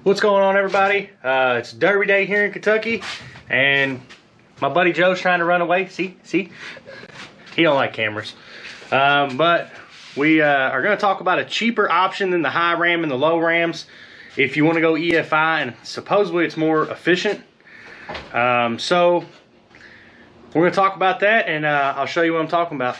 What's going on, everybody? It's Derby Day here in Kentucky, and my buddy Joe's trying to run away. See? He don't like cameras. But we are going to talk about a cheaper option than the high ram and the low rams if you want to go EFI, and supposedly it's more efficient. So we're going to talk about that, and I'll show you what I'm talking about.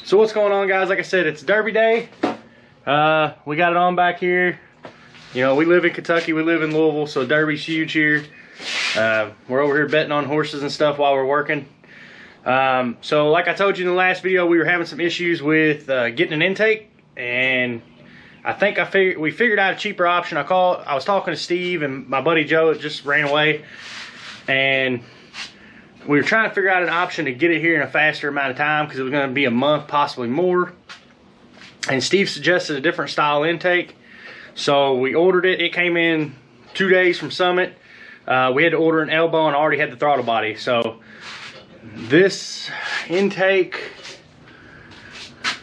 So what's going on, guys? Like I said, it's Derby Day. We got it on back here. You know, we live in Kentucky, we live in Louisville, so Derby's huge here. We're over here betting on horses and stuff while we're working. So like I told you in the last video, we were having some issues with getting an intake, and I think we figured out a cheaper option. I was talking to Steve, and my buddy Joe just ran away, and we were trying to figure out an option to get it here in a faster amount of time because it was going to be a month, possibly more. And Steve suggested a different style intake, so we ordered it. It came in 2 days from Summit. We had to order an elbow and already had the throttle body. So this intake,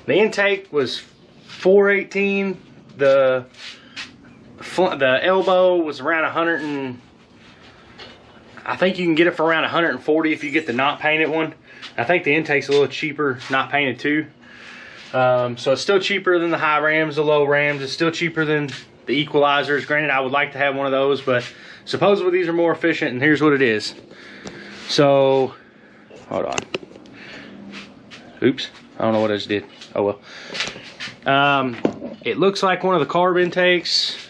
the intake was $418. The elbow was around 100 and I think you can get it for around 140 if you get the not painted one. I think the intake's a little cheaper, not painted too. So it's still cheaper than the high rams, the low rams. It's still cheaper than the equalizers. Granted, I would like to have one of those, but supposedly these are more efficient, and here's what it is. So, hold on. Oops, I don't know what I just did. Oh well. It looks like one of the carb intakes,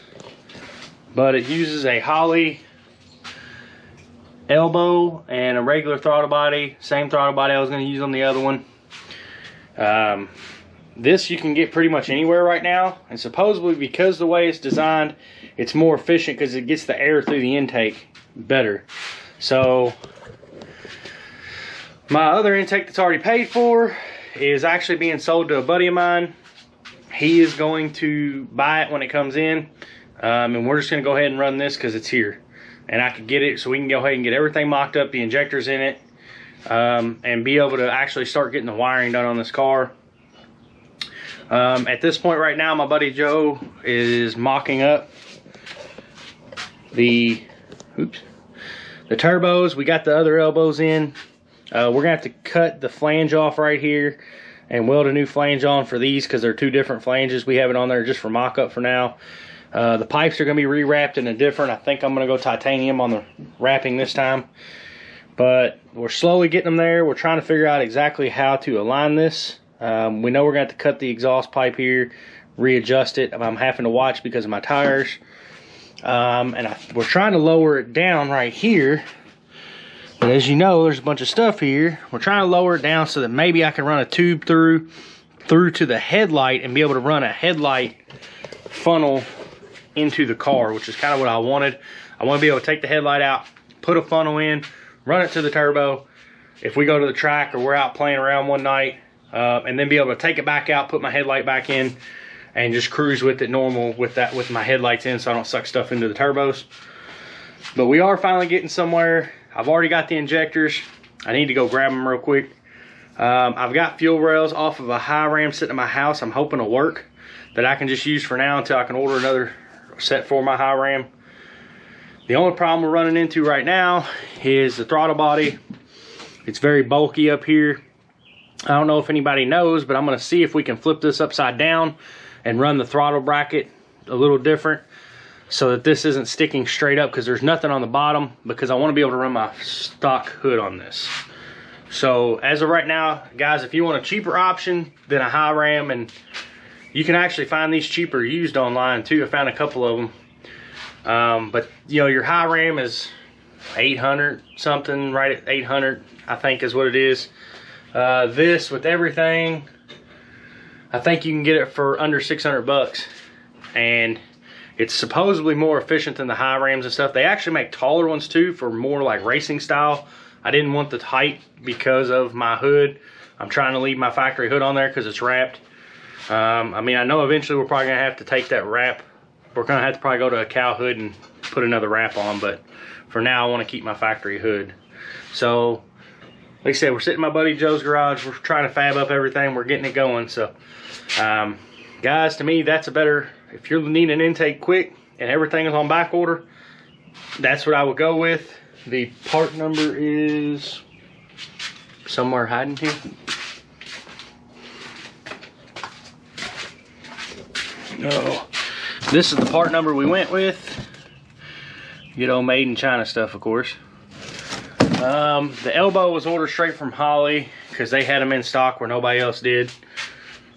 but it uses a Holley elbow and a regular throttle body. Same throttle body I was going to use on the other one. This you can get pretty much anywhere right now, and supposedly because the way it's designed, it's more efficient because it gets the air through the intake better. So my other intake that's already paid for is actually being sold to a buddy of mine. He is going to buy it when it comes in, and we're just going to go ahead and run this because it's here. And I could get it so we can go ahead and get everything mocked up, the injectors in it, and be able to actually start getting the wiring done on this car. At this point right now, my buddy Joe is mocking up the turbos. We got the other elbows in. We're gonna have to cut the flange off right here and weld a new flange on for these because they're two different flanges. We have it on there just for mock-up for now. The pipes are going to be rewrapped in a different, I think I'm going to go titanium on the wrapping this time. But we're slowly getting them there. We're trying to figure out exactly how to align this. We know we're going to have to cut the exhaust pipe here, readjust it. I'm having to watch because of my tires. We're trying to lower it down right here. But as you know, there's a bunch of stuff here. We're trying to lower it down so that maybe I can run a tube through to the headlight and be able to run a headlight funnel into the car, which is kind of what I wanted. I want to be able to take the headlight out, put a funnel in, run it to the turbo if we go to the track or we're out playing around one night, and then be able to take it back out, put my headlight back in, and just cruise with it normal with my headlights in so I don't suck stuff into the turbos. But we are finally getting somewhere. I've already got the injectors. I need to go grab them real quick. I've got fuel rails off of a high ram sitting in my house. I'm hoping to work that I can just use for now until I can order another set for my high ram. The only problem we're running into right now is the throttle body. It's very bulky up here. I don't know if anybody knows, but I'm going to see if we can flip this upside down and run the throttle bracket a little different so that this isn't sticking straight up, because there's nothing on the bottom, because I want to be able to run my stock hood on this. So as of right now, guys, if you want a cheaper option than a high ram, and you can actually find these cheaper used online too. I found a couple of them. But you know, your high ram is 800 something, right at 800, I think is what it is. This with everything, I think you can get it for under 600 bucks. And it's supposedly more efficient than the high rams and stuff. They actually make taller ones too for more like racing style. I didn't want the height because of my hood. I'm trying to leave my factory hood on there because it's wrapped. I mean, I know eventually we're probably gonna have to take that wrap we're gonna have to probably go to a cow hood and put another wrap on, but for now I want to keep my factory hood. So like I said, we're sitting in my buddy Joe's garage. We're trying to fab up everything. We're getting it going. So guys, to me, that's a better, if you're needing an intake quick and everything is on back order, that's what I would go with. The part number is somewhere hiding here. Oh, this is the part number we went with. Good old made in China stuff, of course. The elbow was ordered straight from Holly because they had them in stock where nobody else did.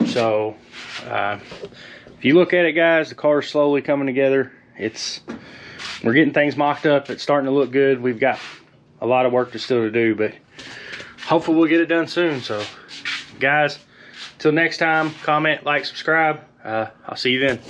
So if you look at it, guys, the car is slowly coming together. We're getting things mocked up. It's starting to look good. We've got a lot of work still to do, but hopefully we'll get it done soon. So guys, till next time, comment, like, subscribe. I'll see you then.